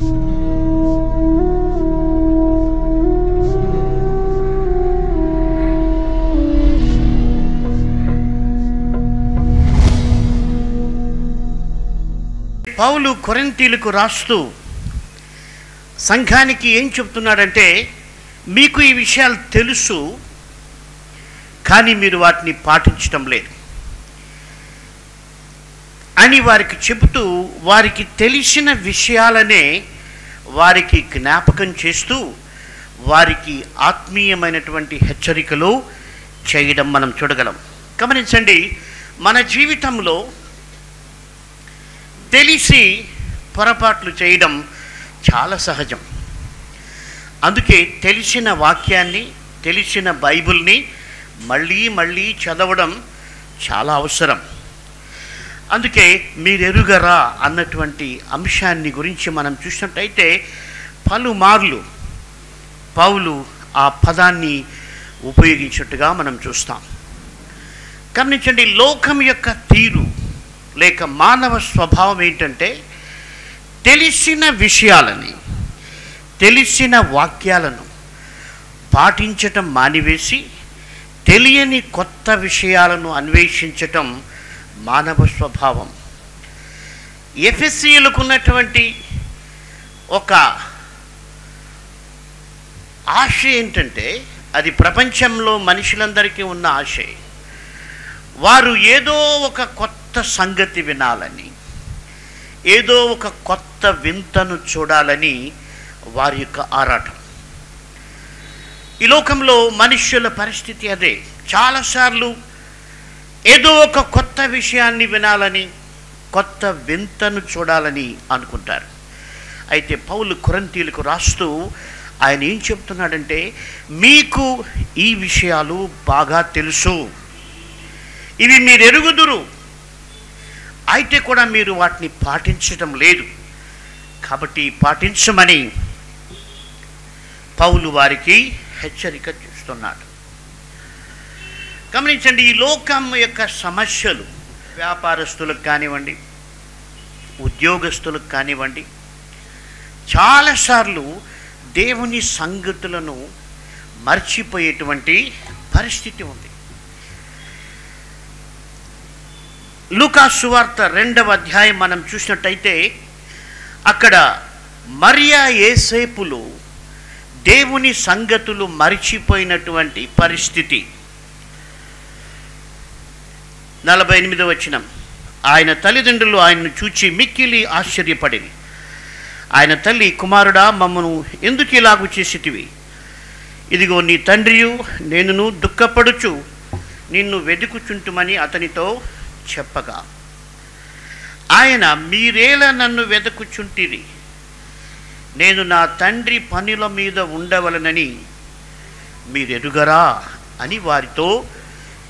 పౌలు కొరింథీయులకు రాస్తూ సంఘానికి ఏం చెప్తున్నాడంటే, మీకు ఈ విషయాలు తెలుసు, కానీ మీరు వాటిని పాటించడం లేదు అని వారికి చెబుతూ, వారికి తెలిసిన విషయాలనే వారికి జ్ఞాపకం చేస్తూ వారికి ఆత్మీయమైనటువంటి హెచ్చరికలు చేయడం మనం చూడగలం. గమనించండి, మన జీవితంలో తెలిసి పొరపాట్లు చేయడం చాలా సహజం. అందుకే తెలిసిన వాక్యాన్ని, తెలిసిన బైబిల్ని మళ్ళీ మళ్ళీ చదవడం చాలా అవసరం. అందుకే మీరెరుగరా అన్నటువంటి అంశాన్ని గురించి మనం చూసినట్టయితే పలుమార్లు పౌలు ఆ పదాన్ని ఉపయోగించినట్టుగా మనం చూస్తాం. గమనించండి, లోకం యొక్క తీరు లేక మానవ స్వభావం ఏంటంటే, తెలిసిన విషయాలని, తెలిసిన వాక్యాలను పాటించటం మానివేసి తెలియని కొత్త విషయాలను అన్వేషించటం మానవ స్వభావం. ఎఫెసీయులకు ఉన్నటువంటి ఒక ఆశ ఏంటంటే, అది ప్రపంచంలో మనుషులందరికీ ఉన్న ఆశే. వారు ఏదో ఒక కొత్త సంగతి వినాలని, ఏదో ఒక కొత్త వింతను చూడాలని వారి యొక్క ఆరాటం. ఈ లోకంలో మనుష్యుల పరిస్థితి అదే. చాలాసార్లు ఏదో ఒక కొత్త విషయాన్ని వినాలని, కొత్త వింతను చూడాలని అనుకుంటారు. అయితే పౌలు కొరింథీయులకు రాస్తూ ఆయన ఏం చెప్తున్నాడంటే, మీకు ఈ విషయాలు బాగా తెలుసు, ఇవి మీరు ఎరుగుదురు, అయితే కూడా మీరు వాటిని పాటించడం లేదు. కాబట్టి పాటించమని పౌలు వారికి హెచ్చరిక చేస్తున్నాడు. గమనించండి, ఈ లోకం యొక్క సమస్యలు వ్యాపారస్తులకు కానివ్వండి, ఉద్యోగస్తులకు కానివ్వండి, చాలాసార్లు దేవుని సంగతులను మర్చిపోయేటువంటి పరిస్థితి ఉంది. లూకా సువార్త 2వ అధ్యాయం మనం చూసినట్టయితే అక్కడ మరియా యేసేపులు దేవుని సంగతులు మరిచిపోయినటువంటి పరిస్థితి. 48వ వచనం, ఆయన తల్లిదండ్రులు ఆయన్ను చూచి మిక్కిలి ఆశ్చర్యపడిరి. ఆయన తల్లి, కుమారుడా, మమ్మను ఎందుకు ఇలాగు చేసితివి? ఇదిగో నీ తండ్రియు నేనును దుఃఖపడుచు నిన్ను వెదుకుచుంటుమని అతనితో చెప్పగా, ఆయన, మీరేలా నన్ను వెదకుచుంటిరి? నేను నా తండ్రి పనుల మీద ఉండవలనని మీరెరుగరా అని వారితో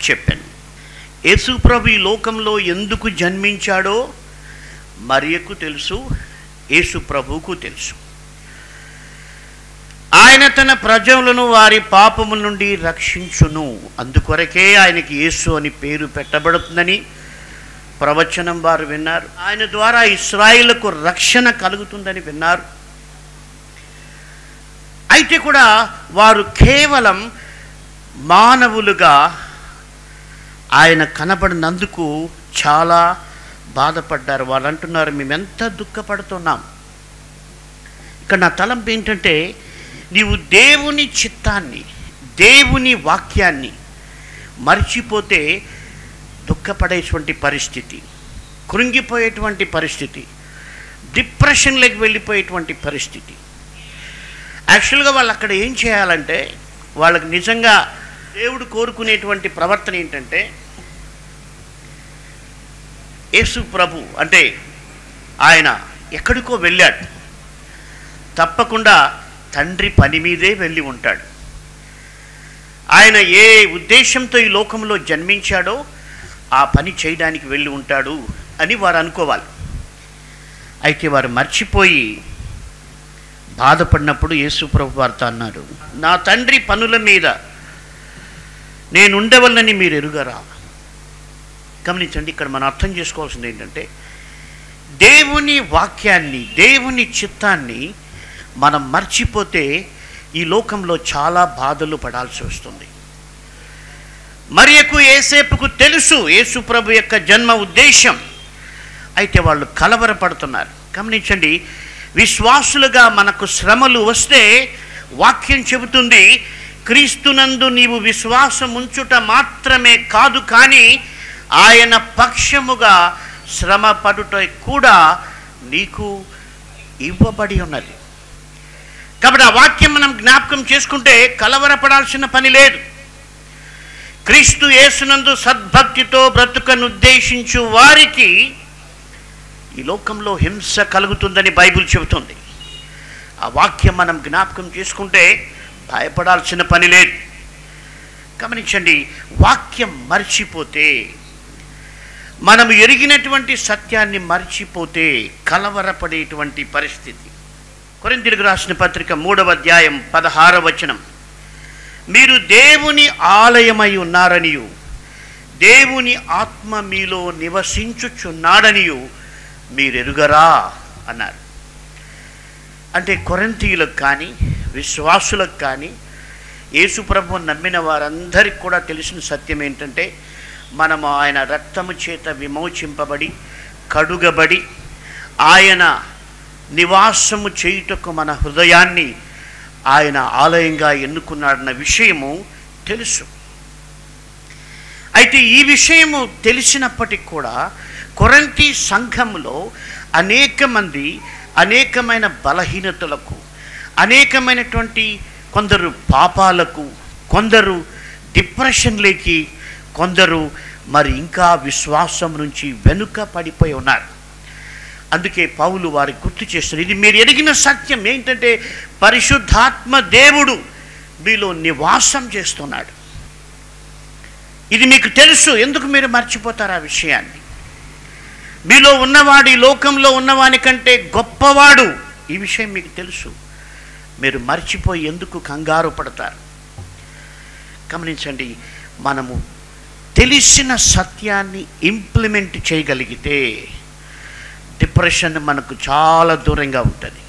చెప్పాను. యేసు ప్రభు ఈ లోకంలో ఎందుకు జన్మించాడో మరియకు తెలుసు, యేసు ప్రభువుకు తెలుసు. ఆయన తన ప్రజలను వారి పాపముల నుండి రక్షించును, అందుకొరకే ఆయనకి యేసు అని పేరు పెట్టబడుతుందని ప్రవచనం వారు విన్నారు. ఆయన ద్వారా ఇశ్రాయేలుకు రక్షణ కలుగుతుందని విన్నారు. అయితే కూడా వారు కేవలం మానవులుగా ఆయన కనబడినందుకు చాలా బాధపడ్డారు. వాళ్ళు అంటున్నారు, మేమెంత దుఃఖపడుతున్నాం. ఇక్కడ నా తలంపు ఏంటంటే, నీవు దేవుని చిత్తాన్ని, దేవుని వాక్యాన్ని మర్చిపోతే దుఃఖపడేటువంటి పరిస్థితి, కృంగిపోయేటువంటి పరిస్థితి, డిప్రెషన్లోకి వెళ్ళిపోయేటువంటి పరిస్థితి. యాక్చువల్గా వాళ్ళు అక్కడ ఏం చేయాలంటే, వాళ్ళకి నిజంగా దేవుడు కోరుకునేటువంటి ప్రవర్తన ఏంటంటే, యేసు ప్రభు అంటే ఆయన ఎక్కడికో వెళ్ళాడు, తప్పకుండా తండ్రి పని మీదే వెళ్ళి ఉంటాడు. ఆయన ఏ ఉద్దేశంతో ఈ లోకంలో జన్మించాడో ఆ పని చేయడానికి వెళ్ళి ఉంటాడు అని వారు అనుకోవాలి. అయితే వారు మర్చిపోయి బాధపడినప్పుడు యేసు ప్రభు వారితో అన్నారు, నా తండ్రి పనుల మీద నేను ఉండవలనని మీరు ఎరుగరా. గమనించండి, ఇక్కడ మనం అర్థం చేసుకోవాల్సింది ఏంటంటే, దేవుని వాక్యాన్ని, దేవుని చిత్తాన్ని మనం మర్చిపోతే ఈ లోకంలో చాలా బాధలు పడాల్సి వస్తుంది. మరియకు యేసేపుకు తెలుసు యేసు ప్రభు యొక్క జన్మ ఉద్దేశం, అయితే వాళ్ళు కలవరపడుతున్నారు. గమనించండి, విశ్వాసులుగా మనకు శ్రమలు వస్తే వాక్యం చెబుతుంది, క్రీస్తునందు నీవు విశ్వాసం ఉంచుట మాత్రమే కాదు, కానీ ఆయన పక్షముగా శ్రమ పడుట కూడా నీకు ఇవ్వబడి ఉన్నది. కాబట్టి ఆ వాక్యం మనం జ్ఞాపకం చేసుకుంటే కలవరపడాల్సిన పని లేదు. క్రీస్తు యేసునందు సద్భక్తితో బ్రతుకనుద్దేశించు వారికి ఈ లోకంలో హింస కలుగుతుందని బైబిల్ చెబుతుంది. ఆ వాక్యం మనం జ్ఞాపకం చేసుకుంటే భయపడాల్సిన పని లేదు. గమనించండి, వాక్యం మర్చిపోతే, మనం ఎరిగినటువంటి సత్యాన్ని మర్చిపోతే కలవరపడేటువంటి పరిస్థితి. కొరింథీయులకు రాసిన పత్రిక 3వ అధ్యాయం 16వ వచనం, మీరు దేవుని ఆలయమై ఉన్నారనియు దేవుని ఆత్మ మీలో నివసించుచున్నాడనియు మీరెరుగరా అన్నారు. అంటే కొరింథీయులకు కానీ విశ్వాసులకు కానీ యేసు ప్రభువును నమ్మిన వారందరికీ కూడా తెలిసిన సత్యం ఏంటంటే, మనము ఆయన రక్తము చేత విమోచింపబడి కడుగబడి ఆయన నివాసము చేయుటకు మన హృదయాన్ని ఆయన ఆలయంగా ఎన్నుకున్నాడన్న విషయము తెలుసు. అయితే ఈ విషయము తెలిసినప్పటికి కూడా కొరింథీ సంఘంలో అనేక మంది అనేకమైన బలహీనతలకు, అనేకమైనటువంటి కొందరు పాపాలకు, కొందరు డిప్రెషన్లోకి, కొందరు మరి ఇంకా విశ్వాసం నుంచి వెనుక పడిపోయి ఉన్నారు. అందుకే పౌలు వారికి గుర్తు చేస్తారు, ఇది మీరు ఎరిగిన సత్యం ఏంటంటే పరిశుద్ధాత్మ దేవుడు మీలో నివాసం చేస్తున్నాడు. ఇది మీకు తెలుసు, ఎందుకు మీరు మర్చిపోతారు ఆ విషయాన్ని? మీలో ఉన్నవాడు ఈ లోకంలో ఉన్నవాని కంటే గొప్పవాడు, ఈ విషయం మీకు తెలుసు. మీరు మర్చిపోయి ఎందుకు కంగారు పడతారు? గమనించండి, మనము తెలిసిన సత్యాన్ని ఇంప్లిమెంట్ చేయగలిగితే డిప్రెషన్ మనకు చాలా దూరంగా ఉంటుంది.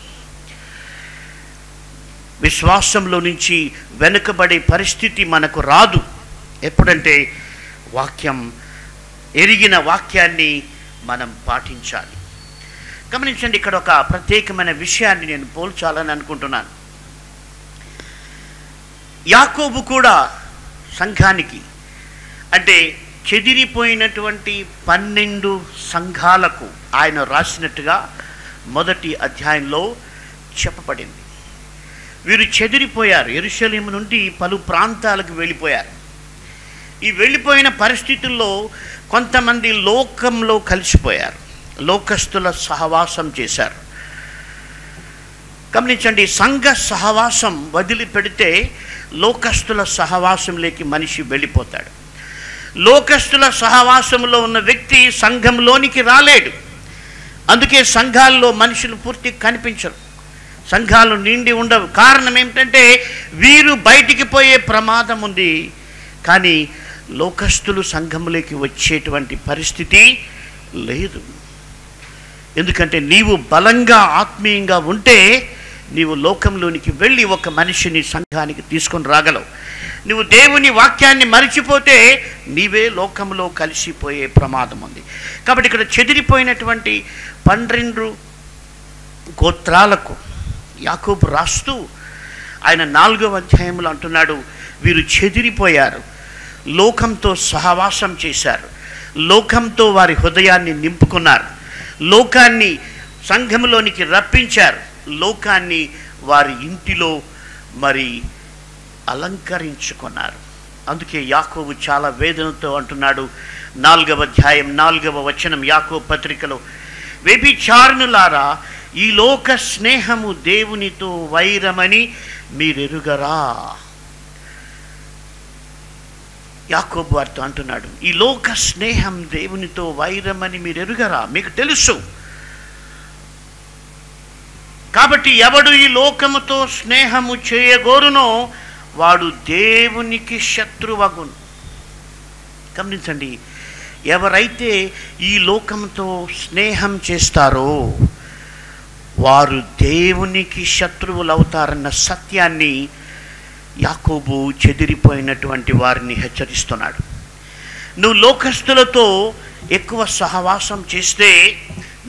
విశ్వాసంలో నుంచి వెనుకబడే పరిస్థితి మనకు రాదు. ఎప్పుడంటే వాక్యం, ఎరిగిన వాక్యాన్ని మనం పాటించాలి. గమనించండి, ఇక్కడ ఒక ప్రత్యేకమైన విషయాన్ని నేను పోల్చాలని అనుకుంటున్నాను. యాకోబు కూడా సంఘానికి, అంటే చెదిరిపోయినటువంటి 12 సంఘాలకు ఆయన రాసినట్టుగా 1వ అధ్యాయంలో చెప్పబడింది. వీరు చెదిరిపోయారు, యెరూషలేము నుండి పలు ప్రాంతాలకు వెళ్ళిపోయారు. ఈ వెళ్ళిపోయిన పరిస్థితుల్లో కొంతమంది లోకంలో కలిసిపోయారు, లోకస్తుల సహవాసం చేశారు. గమనించండి, సంఘ సహవాసం వదిలిపెడితే లోకస్తుల సహవాసంలోకి మనిషి వెళ్ళిపోతాడు. లోకస్తుల సహవాసంలో ఉన్న వ్యక్తి సంఘంలోనికి రాలేడు. అందుకే సంఘాల్లో మనుషులు పూర్తిగా కనిపించరు, సంఘాలు నిండి ఉండవు. కారణం ఏమిటంటే వీరు బయటికి పోయే ప్రమాదం ఉంది, కానీ లోకస్తులు సంఘంలోకి వచ్చేటువంటి పరిస్థితి లేదు. ఎందుకంటే నీవు బలంగా ఆత్మీయంగా ఉంటే నీవు లోకంలోనికి వెళ్ళి ఒక మనిషిని సంఘానికి తీసుకొని రాగలవు. నువ్వు దేవుని వాక్యాన్ని మరిచిపోతే నీవే లోకంలో కలిసిపోయే ప్రమాదం ఉంది. కాబట్టి ఇక్కడ చెదిరిపోయినటువంటి 12 గోత్రాలకు యాకోబు రాస్తూ ఆయన 4వ అధ్యాయంలో అంటున్నాడు, వీరు చెదిరిపోయారు, లోకంతో సహవాసం చేశారు, లోకంతో వారి హృదయాన్ని నింపుకున్నారు, లోకాన్ని సంఘంలోనికి రప్పించారు, లోకాన్ని వారి ఇంటిలో మరి అలంకరించుకున్నారు. అందుకే యాకోబు చాలా వేదనతో అంటున్నాడు, 4వ అధ్యాయం 4వ వచనం యాకోబు పత్రికలో, వ్యభిచారులారా, ఈ లోక స్నేహము దేవునితో వైరమని మీరెరుగరా. యాకోబు వారితో అంటున్నాడు, ఈ లోక స్నేహం దేవునితో వైరమని మీరు ఎరుగరా, మీకు తెలుసు. కాబట్టి ఎవడు ఈ లోకముతో స్నేహము చేయగోరునో వాడు దేవునికి శత్రువగును. గమనించండి, ఎవరైతే ఈ లోకంతో స్నేహం చేస్తారో వారు దేవునికి శత్రువులు అవుతారన్న సత్యాన్ని యాకోబు చెదిరిపోయినటువంటి వారిని హెచ్చరిస్తున్నాడు. నువ్వు లోకస్తులతో ఎక్కువ సహవాసం చేస్తే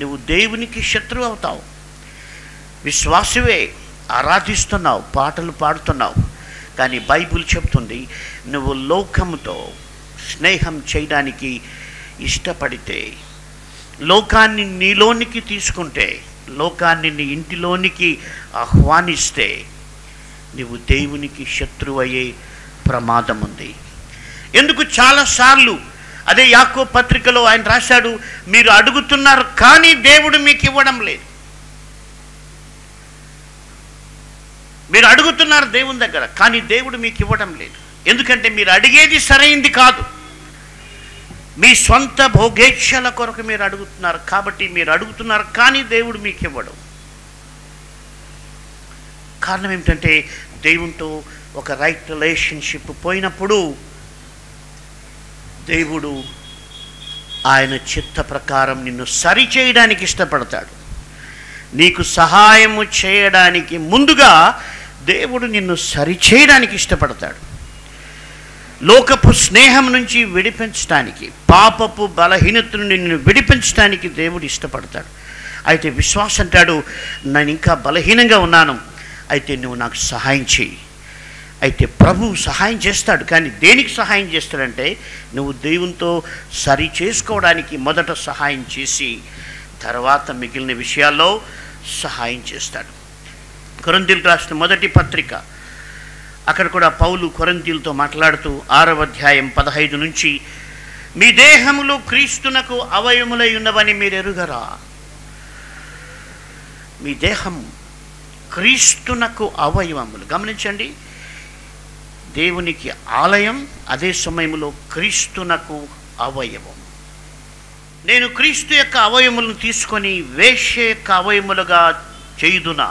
నువ్వు దేవునికి శత్రువు అవుతావు. విశ్వాసవే, ఆరాధిస్తున్నావు, పాటలు పాడుతున్నావు, కానీ బైబిల్ చెప్తుంది నువ్వు లోకముతో స్నేహం చేయడానికి ఇష్టపడితే, లోకాన్ని నీలోనికి తీసుకుంటే, లోకాన్ని నీ ఇంటిలోనికి ఆహ్వానిస్తే నువ్వు దేవునికి శత్రువు అయ్యే ప్రమాదం ఉంది. ఎందుకు చాలాసార్లు అదే యాకోబు పత్రికలో ఆయన రాశాడు, మీరు అడుగుతున్నారు కానీ దేవుడు మీకు ఇవ్వడం లేదు. మీరు అడుగుతున్నారు దేవుని దగ్గర, కానీ దేవుడు మీకు ఇవ్వడం లేదు. ఎందుకంటే మీరు అడిగేది సరైంది కాదు. మీ సొంత భోగేచ్ఛల కొరకు మీరు అడుగుతున్నారు, కాబట్టి మీరు అడుగుతున్నారు కానీ దేవుడు మీకు ఇవ్వడం. కారణం ఏమిటంటే దేవునితో ఒక రైట్ రిలేషన్షిప్ పోయినప్పుడు దేవుడు ఆయన చిత్త ప్రకారం నిన్ను సరిచేయడానికి ఇష్టపడతాడు. నీకు సహాయము చేయడానికి ముందుగా దేవుడు నిన్ను సరిచేయడానికి ఇష్టపడతాడు. లోకపు స్నేహం నుంచి విడిపించడానికి, పాపపు బలహీనత నుండి నిన్ను విడిపించడానికి దేవుడు ఇష్టపడతాడు. అయితే విశ్వాసం అంటాడు, నేను ఇంకా బలహీనంగా ఉన్నాను, అయితే నువ్వు నాకు సహాయం చేయి. అయితే ప్రభువు సహాయం చేస్తాడు, కానీ దేనికి సహాయం చేస్తాడంటే నువ్వు దేవునితో సరి చేసుకోవడానికి మొదట సహాయం చేసి తర్వాత మిగిలిన విషయాల్లో సహాయం చేస్తాడు. కొరింథీయులకు రాసిన మొదటి పత్రిక, అక్కడ కూడా పౌలు కొరింథీయులతో మాట్లాడుతూ 6వ అధ్యాయం 15 నుంచి, మీ దేహములు క్రీస్తునకు అవయములై ఉన్నవని మీరు ఎరుగరా. మీ దేహం క్రీస్తునకు అవయవములు. గమనించండి, దేవునికి ఆలయం, అదే సమయంలో క్రీస్తునకు అవయవం. నేను క్రీస్తు యొక్క అవయములను తీసుకొని వేశ్య యొక్క అవయములుగా చేయుదునా,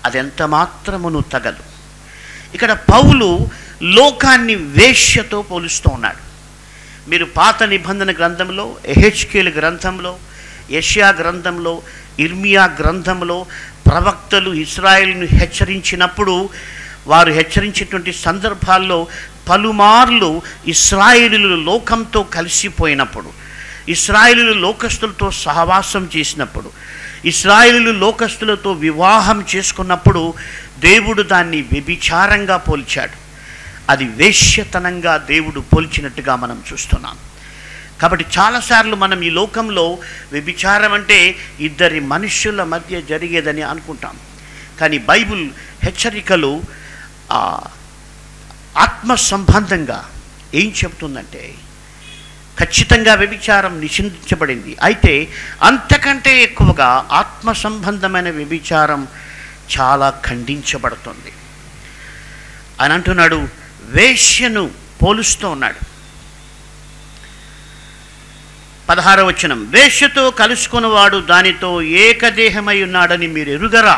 అదెంత మాత్రమును తగదు. ఇక్కడ పౌలు లోకాన్ని వేశ్యతో పోలుస్తూ ఉన్నాడు. మీరు పాత నిబంధన గ్రంథంలో, ఎహెచ్కేలు గ్రంథంలో, యెషయా గ్రంథంలో, ఇర్మియా గ్రంథంలో ప్రవక్తలు ఇశ్రాయేలును హెచ్చరించినప్పుడు, వారు హెచ్చరించేటువంటి సందర్భాల్లో పలుమార్లు ఇశ్రాయేలీయులు లోకంతో కలిసిపోయినప్పుడు, ఇశ్రాయేలీయులు లోకస్తులతో సహవాసం చేసినప్పుడు, ఇశ్రాయేలీయులు లోకస్తులతో వివాహం చేసుకున్నప్పుడు దేవుడు దాన్ని వ్యభిచారంగా పోల్చాడు. అది వేశ్యతనంగా దేవుడు పోల్చినట్టుగా మనం చూస్తున్నాం. కాబట్టి చాలాసార్లు మనం ఈ లోకంలో వ్యభిచారం అంటే ఇద్దరి మనుష్యుల మధ్య జరిగేదని అనుకుంటాం. కానీ బైబిల్ హెచ్చరికలు ఆత్మ సంబంధంగా ఏం చెబుతుందంటే ఖచ్చితంగా వ్యభిచారం నిషేధించబడింది. అయితే అంతకంటే ఎక్కువగా ఆత్మ సంబంధమైన వ్యభిచారం చాలా ఖండించబడుతుంది. అని అంటున్నాడు, వేశ్యను పోలుస్తూ ఉన్నాడు. 16వ వచనం, వేశ్యతో కలుసుకున్నవాడు దానితో ఏకదేహమై ఉన్నాడని మీరు ఎరుగరా.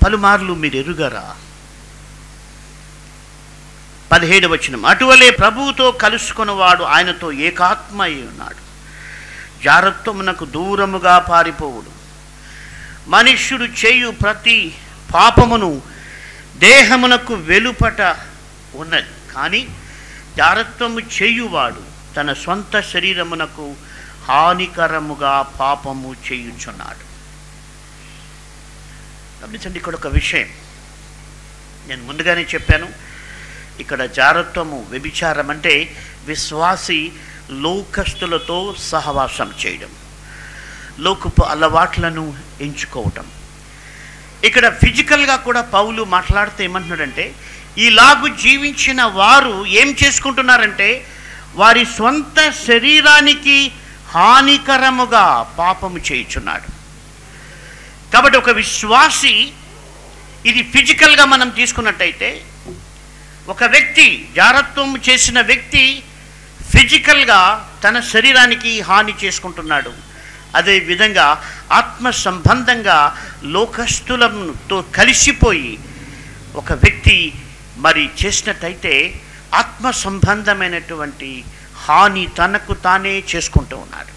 పలుమార్లు మీరు ఎరుగరా. 17వ వచనం, అటువలే ప్రభువుతో కలుసుకున్నవాడు ఆయనతో ఏకాత్మ అయి ఉన్నాడు. జారత్వమునకు దూరముగా పారిపోవుడు. మనుష్యుడు చేయు ప్రతి పాపమును దేహమునకు వెలుపట ఉన్నది, కానీ జారత్వము చేయువాడు తన సొంత శరీరమునకు హానికరముగా పాపము చేయుచున్నాడు. గమనించండి, ఇక్కడ ఒక విషయం నేను ముందుగానే చెప్పాను. ఇక్కడ జారత్వము, వ్యభిచారం అంటే విశ్వాసి లోకస్తులతో సహవాసం చేయడం, లోకపు అలవాట్లను ఎంచుకోవటం. ఇక్కడ ఫిజికల్గా కూడా పౌలు మాట్లాడితే ఏమంటున్నాడంటే, ఈలాగు జీవించిన వారు ఏం చేసుకుంటున్నారంటే వారి సొంత శరీరానికి హానికరముగా పాపము చేయుచున్నాడు. కాబట్టి ఒక విశ్వాసి, ఇది ఫిజికల్గా మనం తీసుకున్నట్టయితే, ఒక వ్యక్తి జారత్వం చేసిన వ్యక్తి ఫిజికల్గా తన శరీరానికి హాని చేసుకుంటున్నాడు. అదేవిధంగా ఆత్మ సంబంధంగా లోకస్తులతో కలిసిపోయి ఒక వ్యక్తి మరి చేసినట్టయితే ఆత్మ సంబంధమైనటువంటి హాని తనకు తానే చేసుకుంటూ ఉన్నాడు.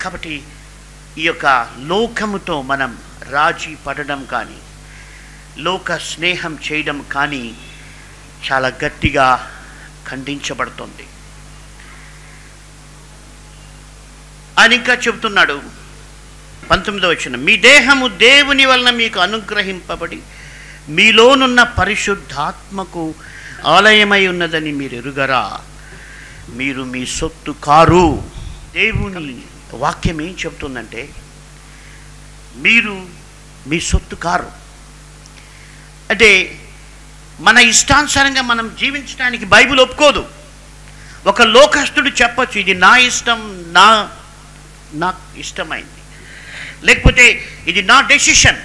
కాబట్టి ఈ యొక్క లోకముతో మనం రాజీ పడడం కానీ లోక స్నేహం చేయడం కానీ చాలా గట్టిగా ఖండించబడుతుంది. ఆయన ఇంకా చెబుతున్నాడు 19వ వచనం, మీ దేహము దేవుని వలన మీకు అనుగ్రహింపబడి మీలోనున్న పరిశుద్ధాత్మకు ఆలయమై ఉన్నదని మీరు ఎరుగరా, మీరు మీ సొత్తు కారు. దేవుని వాక్యం ఏం చెప్తుందంటే మీరు మీ సొత్తు కారు. అంటే మన ఇష్టానుసారంగా మనం జీవించడానికి బైబిల్ ఒప్పుకోదు. ఒక లోకస్తుడు చెప్పచ్చు, ఇది నా ఇష్టం, నాకు ఇష్టమైంది, లేకపోతే ఇది నా డెసిషన్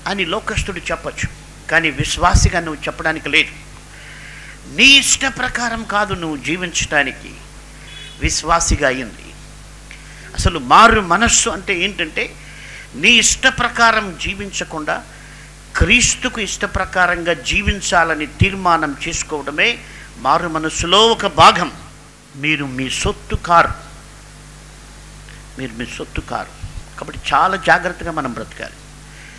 అని లోకస్తుడు చెప్పచ్చు. కానీ విశ్వాసిగా నువ్వు చెప్పడానికి లేదు. నీ ఇష్ట ప్రకారం కాదు నువ్వు జీవించడానికి విశ్వాసిగా అయింది. అసలు మారు మనస్సు అంటే ఏంటంటే నీ ఇష్ట ప్రకారం జీవించకుండా క్రీస్తుకు ఇష్ట ప్రకారంగా జీవించాలని తీర్మానం చేసుకోవడమే మారు మనస్సులో ఒక భాగం. మీరు మీ సొత్తు కారు, మీరు మీ సొత్తు కారు. కాబట్టి చాలా జాగ్రత్తగా మనం బ్రతకాలి.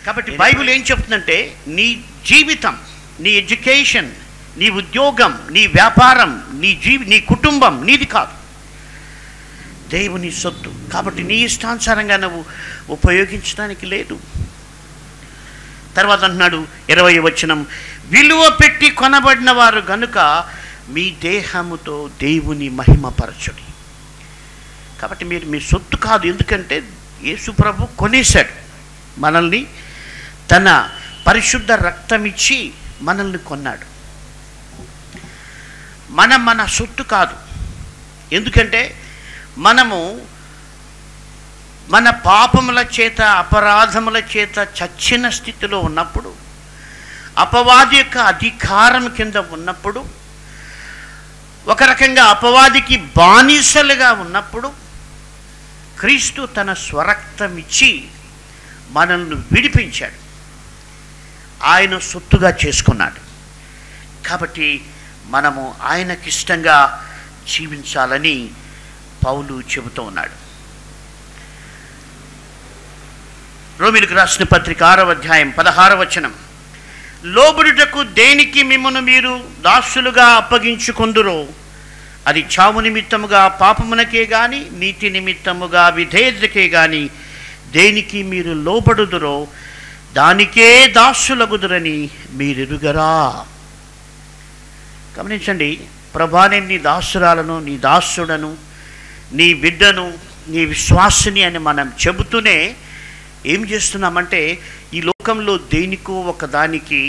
కాబట్టి బైబిల్ ఏం చెప్తుందంటే నీ జీవితం, నీ ఎడ్యుకేషన్, నీ ఉద్యోగం, నీ వ్యాపారం, నీ కుటుంబం నీది కాదు, దేవుని సొత్తు. కాబట్టి నీ ఇష్టానుసారంగా నువ్వు ఉపయోగించడానికి లేదు. తర్వాత అంటున్నాడు 20వ వచనం, విలువ పెట్టి కొనబడిన వారు గనుక మీ దేహముతో దేవుని మహిమపరచుడి. కాబట్టి మీరు మీ సొత్తు కాదు. ఎందుకంటే యేసు ప్రభు కొనేశాడు మనల్ని, తన పరిశుద్ధ రక్తమిచ్చి మనల్ని కొన్నాడు. మన సొత్తు కాదు. ఎందుకంటే మనము మన పాపముల చేత అపరాధముల చేత చచ్చిన స్థితిలో ఉన్నప్పుడు, అపవాది యొక్క అధికారం కింద ఉన్నప్పుడు, ఒక రకంగా అపవాదికి బానిసలుగా ఉన్నప్పుడు క్రీస్తు తన స్వరక్తం ఇచ్చి మనల్ని విడిపించాడు, ఆయన సొత్తుగా చేసుకున్నాడు. కాబట్టి మనము ఆయనకిష్టంగా జీవించాలని పౌలు చెబుతూ ఉన్నాడు. రోమీయులకు రాసిన పత్రిక 6వ అధ్యాయం 16వ వచనం, లోబడుటకు దేనికి మిమ్మును మీరు దాసులుగా అప్పగించుకొందురో అది చావు నిమిత్తముగా పాపమునకే గాని నీతి నిమిత్తముగా విధేయతకే గాని దేనికి మీరు లోబడుదురో దానికే దాసులగుదురని మీరెరుగరా. గమనించండి, ప్రభా నేను నీ దాసురాలను, నీ దాసుడను, నీ బిడ్డను, నీ విశ్వాసిని అని మనం చెబుతూనే ఏం చేస్తున్నామంటే ఈ లోకంలో దేనికో ఒకదానికి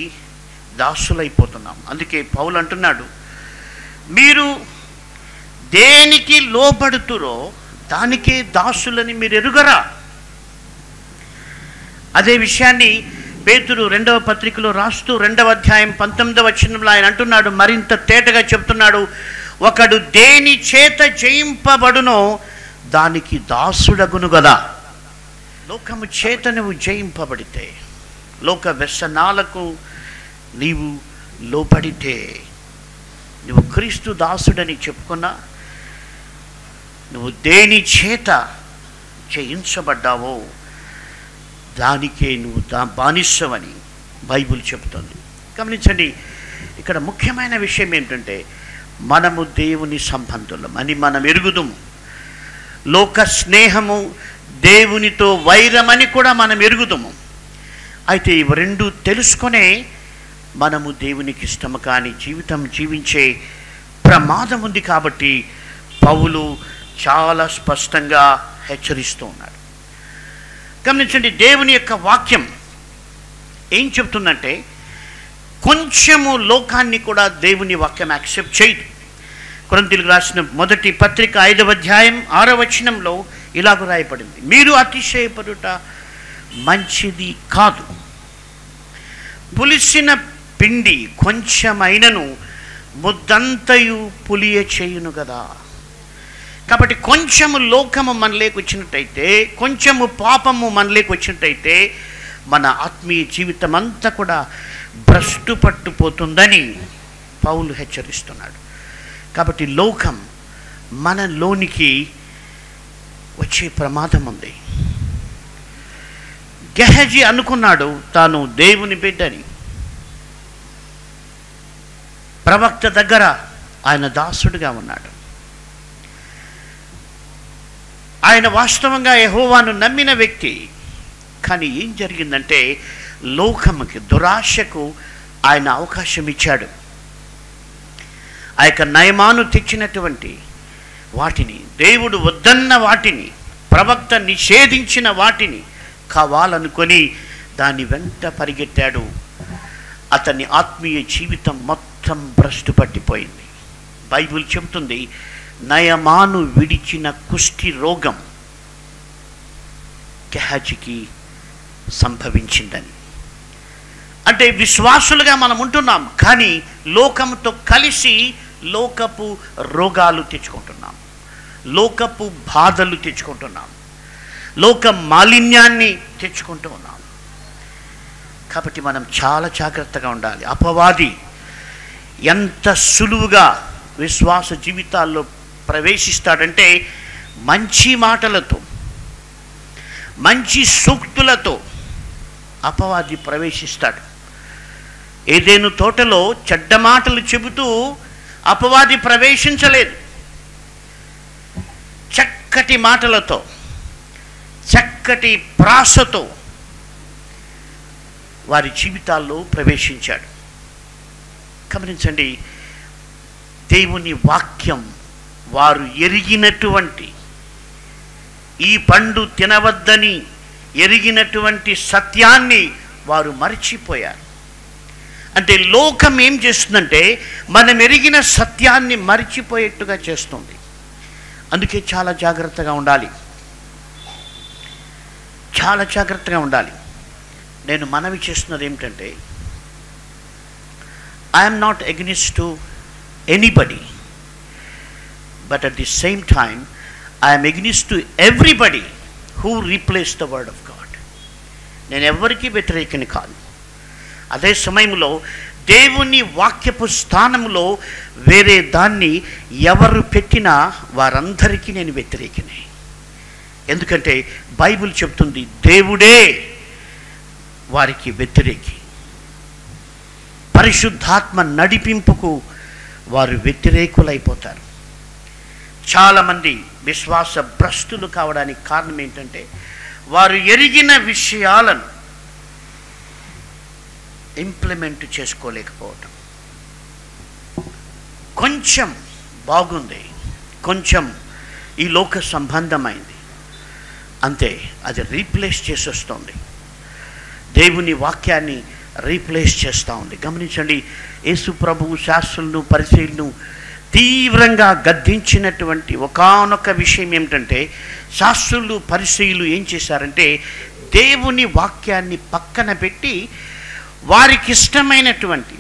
దాసులైపోతున్నాం. అందుకే పౌలు అంటున్నాడు, మీరు దేనికి లోబడుతురో దానికే దాసులని మీరు ఎరుగరా. అదే విషయాన్ని పేతురు 2వ పత్రికలో రాస్తూ 2వ అధ్యాయం 19వ వచనంలో ఆయన అంటున్నాడు, మరింత తేటగా చెప్తున్నాడు, ఒకడు దేని చేత జయింపబడునో దానికి దాసుడగును గదా. లోకము చేత నువ్వు జయింపబడితే, లోక వ్యసనాలకు నీవు లోబడితే, నువ్వు క్రీస్తు దాసుడని చెప్పుకున్నా, నువ్వు దేని చేత జయించబడ్డావో దానికే నువ్వు బానిసవని బైబిల్ చెబుతుంది. గమనించండి, ఇక్కడ ముఖ్యమైన విషయం ఏంటంటే మనము దేవుని సంబంధులం అని మనం ఎరుగుదుము. లోక స్నేహము దేవునితో వైరమని కూడా మనం ఎరుగుదుము. అయితే ఇవి రెండు తెలుసుకొనే మనము దేవునికి ఇష్టము కాని జీవితం జీవించే ప్రమాదం ఉంది. కాబట్టి పౌలు చాలా స్పష్టంగా హెచ్చరిస్తూ ఉన్నాడు. గమనించండి, దేవుని యొక్క వాక్యం ఏం చెప్తుందంటే కొంచెము లోకాన్ని కూడా దేవుని వాక్యం యాక్సెప్ట్ చేయదు. కొరింథీయులకు రాసిన మొదటి పత్రిక 5వ అధ్యాయం 6వ వచనంలో ఇలాగ రాయబడింది, మీరు అతిశయపడుట మంచిది కాదు. పులిసిన పిండి కొంచెమైనను ముద్దంతయు పులియ చేయును కదా. కాబట్టి కొంచెము లోకము మనలోకి వచ్చినట్టయితే, కొంచెము పాపము మనలోకి వచ్చినట్టయితే మన ఆత్మీయ జీవితం అంతా కూడా భ్రష్టు పట్టుపోతుందని పౌలు హెచ్చరిస్తున్నాడు. కాబట్టి లోకం మనలోనికి వచ్చే ప్రమాదం ఉంది. గెహజీ అనుకున్నాడు తాను దేవుని బిడ్డని. ప్రవక్త దగ్గర ఆయన దాసుడిగా ఉన్నాడు. ఆయన వాస్తవంగా యెహోవాను నమ్మిన వ్యక్తి. కానీ ఏం జరిగిందంటే లోకముకి, దురాశకు ఆయన అవకాశం ఇచ్చాడు. ఆ యొక్క నయమాను తెచ్చినటువంటి వాటిని, దేవుడు వద్దన్న వాటిని, ప్రవక్త నిషేధించిన వాటిని కావాలనుకొని దాని వెంట పరిగెత్తాడు. అతని ఆత్మీయ జీవితం మొత్తం భ్రష్టు పట్టిపోయింది. బైబిల్ చెబుతుంది నయమాను విడిచిన కుష్టి రోగం గెహజీకి సంభవించిందని. అంటే విశ్వాసులుగా మనం ఉంటున్నాం, కానీ లోకంతో కలిసి లోకపు రోగాలు తెచ్చుకుంటున్నాం, లోకపు బాధలు తెచ్చుకుంటున్నాం, లోక మాలిన్యాన్ని తెచ్చుకుంటూ ఉన్నాం. కాబట్టి మనం చాలా జాగ్రత్తగా ఉండాలి. అపవాది ఎంత సులువుగా విశ్వాస జీవితాల్లో ప్రవేశిస్తాడంటే మంచి మాటలతో, మంచి సూక్తులతో అపవాది ప్రవేశిస్తాడు. ఏదేను తోటలో చెడ్డ మాటలు చెబుతూ అపవాది ప్రవేశించలేదు. చక్కటి మాటలతో, చక్కటి ప్రాసతో వారి జీవితాల్లో ప్రవేశించాడు. గమనించండి, దేవుని వాక్యం వారు ఎరిగినటువంటి, ఈ పండు తినవద్దని ఎరిగినటువంటి సత్యాన్ని వారు మర్చిపోయారు. అంటే లోకం ఏం చేస్తుందంటే మనం ఎరిగిన సత్యాన్ని మర్చిపోయేట్టుగా చేస్తుంది. అందుకే చాలా జాగ్రత్తగా ఉండాలి, చాలా జాగ్రత్తగా ఉండాలి. నేను మనవి చేస్తున్నది ఏమిటంటే, I'm not against to anybody, but at the same time I'm against to everybody who replace the word of God. నేను ఎవరికి వ్యతిరేకని కాదు. అదే సమయంలో దేవుని వాక్యపు స్థానంలో వేరే దాన్ని ఎవరు పెట్టినా వారందరికీ నేను వ్యతిరేకనే. ఎందుకంటే బైబిల్ చెప్తుంది దేవుడే వారికి వ్యతిరేకి. పరిశుద్ధాత్మ నడిపింపుకు వారు వ్యతిరేకులైపోతారు. చాలామంది విశ్వాస భ్రష్టులు కావడానికి కారణం ఏంటంటే వారు ఎరిగిన విషయాలను ఇంప్లిమెంట్ చేసుకోలేకపోవటం. కొంచెం బాగుంది, కొంచెం ఈ లోక సంబంధమైంది, అంతే, అది రీప్లేస్ చేసేస్తుంది, దేవుని వాక్యాన్ని రీప్లేస్ చేస్తూ ఉంది. గమనించండి, యేసు ప్రభువు శాస్త్రులను పరిశీలను తీవ్రంగా గద్దించినటువంటి ఒకానొక విషయం ఏమిటంటే, శాస్త్రులు పరిశీలు ఏం చేశారంటే దేవుని వాక్యాన్ని పక్కన పెట్టి వారికి ఇష్టమైనటువంటి,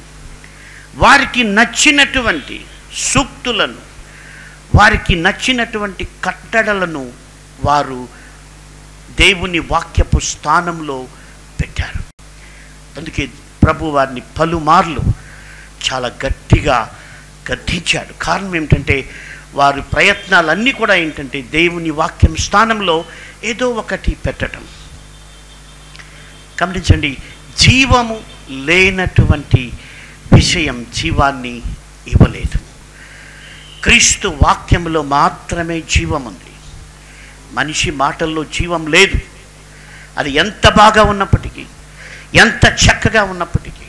వారికి నచ్చినటువంటి సూక్తులను, వారికి నచ్చినటువంటి కట్టడలను వారు దేవుని వాక్యపు స్థానంలో పెట్టారు. అందుకే ప్రభు వారిని పలుమార్లు చాలా గట్టిగా గద్దించాడు. కారణం ఏమిటంటే వారి ప్రయత్నాలన్నీ కూడా ఏంటంటే దేవుని వాక్యం స్థానంలో ఏదో ఒకటి పెట్టడం. గమనించండి, జీవము లేనటువంటి విషయం జీవాన్ని ఇవ్వలేదు. క్రీస్తు వాక్యంలో మాత్రమే జీవం ఉంది. మనిషి మాటల్లో జీవం లేదు. అది ఎంత బాగా ఉన్నప్పటికీ, ఎంత చక్కగా ఉన్నప్పటికీ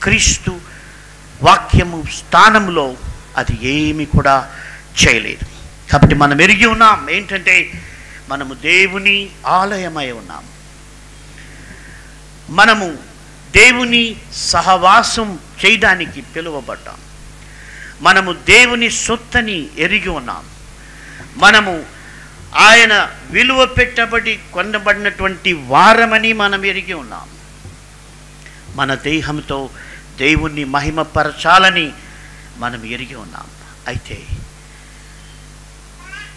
క్రీస్తు వాక్యము స్థానంలో అది ఏమీ కూడా చేయలేదు. కాబట్టి మనం ఎరిగి ఉన్నాం ఏంటంటే మనము దేవుని ఆలయమై ఉన్నాం. మనము దేవుని సహవాసం చేయడానికి పిలువబడ్డాం. మనము దేవుని సొత్తని ఎరిగి ఉన్నాం. మనము ఆయన విలువ పెట్టబడి కొనబడినటువంటి వారమని మనం ఎరిగి ఉన్నాం. మన దేహంతో దేవుణ్ణి మహిమపరచాలని మనం ఎరిగి ఉన్నాం. అయితే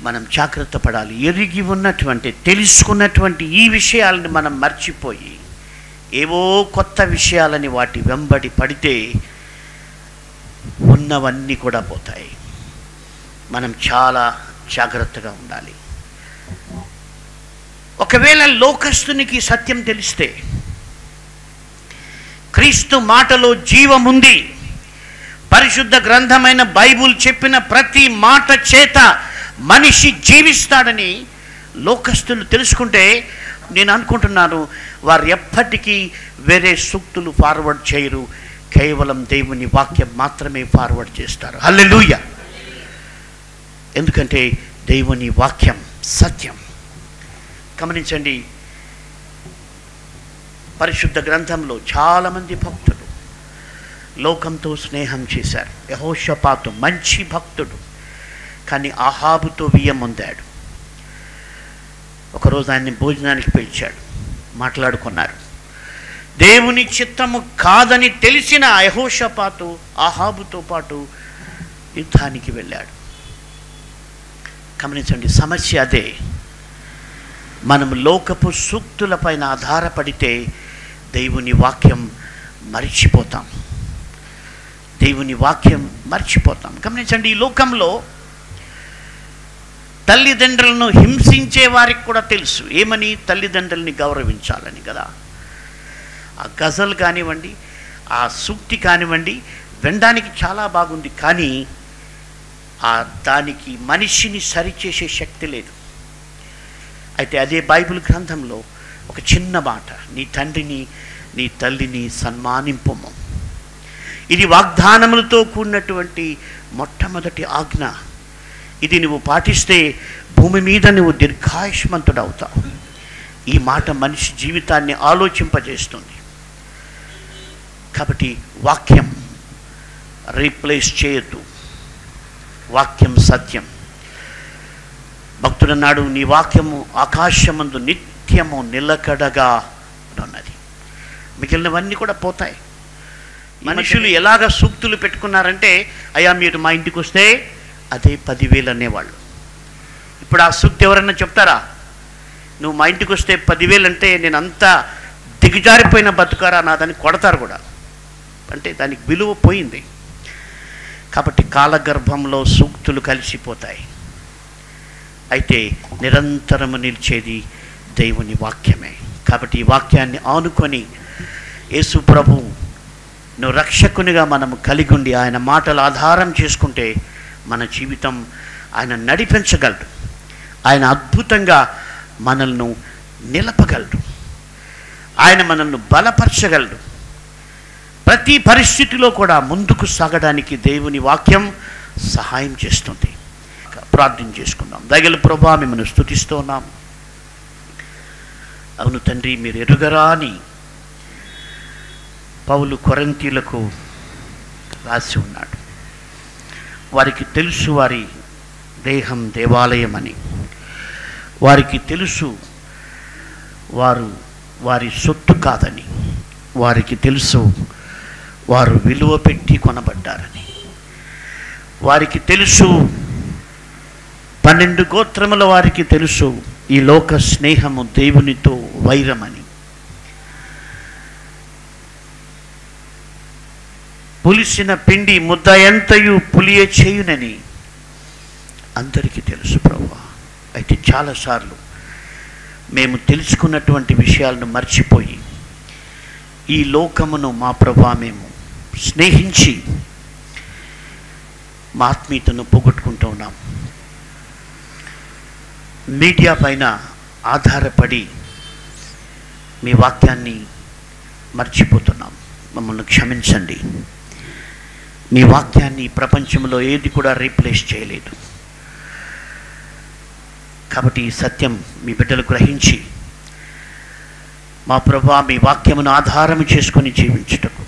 మనం జాగ్రత్త పడాలి. ఎరిగి ఉన్నటువంటి, తెలుసుకున్నటువంటి ఈ విషయాలను మనం మర్చిపోయి ఏవో కొత్త విషయాలని వాటి వెంబడి పడితే ఉన్నవన్నీ కూడా పోతాయి. మనం చాలా జాగ్రత్తగా ఉండాలి. ఒకవేళ లోకస్తునికి సత్యం తెలిస్తే, క్రీస్తు మాటలో జీవముంది, పరిశుద్ధ గ్రంథమైన బైబుల్ చెప్పిన ప్రతి మాట చేత మనిషి జీవిస్తాడని లోకస్తులు తెలుసుకుంటే, నేను అనుకుంటున్నాను వారు ఎప్పటికీ వేరే సూక్తులు ఫార్వర్డ్ చేయరు, కేవలం దేవుని వాక్యం మాత్రమే ఫార్వర్డ్ చేస్తారు. హల్లెలూయా! ఎందుకంటే దేవుని వాక్యం సత్యం. గమనించండి, పరిశుద్ధ గ్రంథంలో చాలామంది భక్తులు లోకంతో స్నేహం చేశారు. యెహోషాపాతు మంచి భక్తుడు, కానీ అహాబుతో వియ్యం పొందాడు. ఒకరోజు ఆయన్ని భోజనానికి పిలిచాడు, మాట్లాడుకున్నారు. దేవుని చిత్తము కాదని తెలిసిన యెహోషాపాతు అహాబుతో పాటు యుద్ధానికి వెళ్ళాడు. గమనించండి, సమస్య అదే. మనం లోకపు సూక్తులపైన ఆధారపడితే దేవుని వాక్యం మర్చిపోతాం. దేవుని వాక్యం మర్చిపోతాం. గమనించండి, ఈ లోకంలో తల్లిదండ్రులను హింసించే వారికి కూడా తెలుసు ఏమని, తల్లిదండ్రుల్ని గౌరవించాలని కదా. ఆ గజల్ కానివ్వండి, ఆ సూక్తి కానివ్వండి, వినడానికి చాలా బాగుంది, కానీ దానికి మనిషిని సరిచేసే శక్తి లేదు. అయితే అదే బైబిల్ గ్రంథంలో ఒక చిన్న మాట, నీ తండ్రిని నీ తల్లిని సన్మానింపుము. ఇది వాగ్దానములతో కూడినటువంటి మొట్టమొదటి ఆజ్ఞ. ఇది నువ్వు పాటిస్తే భూమి మీద నువ్వు దీర్ఘాయుష్మంతుడవుతావు. ఈ మాట మనిషి జీవితాన్ని ఆలోచింపజేస్తుంది. కాబట్టి వాక్యం రీప్లేస్ చేయొద్దు. వాక్యం సత్యం. భక్తుడన్నాడు, నీ వాక్యము ఆకాశమందు నిత్యము నిలకడగా ఉన్నది. మిగిలినవన్నీ కూడా పోతాయి. మనుషులు ఎలాగ సూక్తులు పెట్టుకున్నారంటే, అయ్యా మీరు మా ఇంటికి వస్తే అదే 10,000 అనేవాళ్ళు. ఇప్పుడు ఆ సూక్తి ఎవరన్నా చెప్తారా? నువ్వు మా ఇంటికి వస్తే 10,000 అంటే నేను అంతా దిగజారిపోయిన బతుకారా నాదని కొడతారు కూడా. అంటే దానికి విలువ పోయింది. కాబట్టి కాలగర్భంలో సూక్తులు కలిసిపోతాయి. అయితే నిరంతరము నిలిచేది దేవుని వాక్యమే. కాబట్టి ఈ వాక్యాన్ని ఆనుకొని యేసు ప్రభు నువ్వు రక్షకునిగా మనము కలిగి ఉండి ఆయన మాటలు ఆధారం చేసుకుంటే మన జీవితం ఆయన నడిపించగలడు. ఆయన అద్భుతంగా మనల్ని నిలపగలడు. ఆయన మనల్ని బలపరచగలడు. ప్రతి పరిస్థితిలో కూడా ముందుకు సాగడానికి దేవుని వాక్యం సహాయం చేస్తుంది. ప్రార్థన చేసుకుందాం. దయగల ప్రభువా, మిమ్మల్ని స్తుతిస్తూ ఉన్నాం. అవును తండ్రి, మీరు ఎరుగరా అని పౌలు కొరింథీయులకు రాసి ఉన్నాడు. వారికి తెలుసు వారి దేహం దేవాలయం అని. వారికి తెలుసు వారు వారి సొత్తు కాదని. వారికి తెలుసు వారు విలువ పెట్టి కొనబడ్డారని. వారికి తెలుసు 12 గోత్రముల వారికి తెలుసు ఈ లోక స్నేహము దేవునితో వైరమని. పులిసిన పిండి ముద్ద ఎంతయు పులియ చేయునని అందరికీ తెలుసు ప్రభువా. అయితే చాలాసార్లు మేము తెలుసుకున్నటువంటి విషయాలను మర్చిపోయి ఈ లోకమును మా ప్రభువా మేము స్నేహించి మా ఆత్మీయతను పోగొట్టుకుంటూ ఉన్నాం. మీడియా పైన ఆధారపడి మీ వాక్యాన్ని మర్చిపోతున్నాం. మమ్మల్ని క్షమించండి. మీ వాక్యాన్ని ప్రపంచంలో ఏది కూడా రీప్లేస్ చేయలేదు. కాబట్టి ఈ సత్యం మీ బిడ్డలు గ్రహించి మా ప్రభువా మీ వాక్యమును ఆధారం చేసుకొని జీవించుటకు,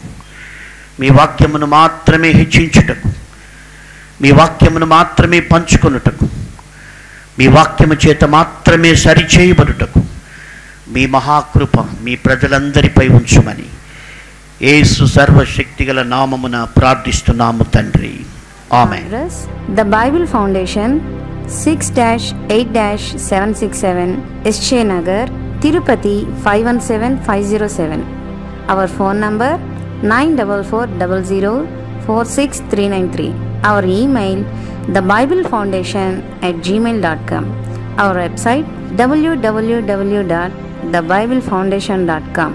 మీ వాక్యమును మాత్రమే హెచ్చించుటకు, మీ వాక్యమును మాత్రమే పంచుకొనుటకు, మీ వాక్యము చేత మాత్రమే సరిచేయబడుటకు మీ మహాకృప మీ ప్రజలందరిపై ఉంచుమని యేసు సర్వశక్తిగల నామమున ప్రార్థిస్తున్నాము తండ్రి. ఆమేన్. The Bible Foundation, 6-8-767 SJ Nagar, Tirupati 517507. Our phone number 94400 46393. Our email thebiblefoundation@gmail.com. Our website www.thebiblefoundation.com.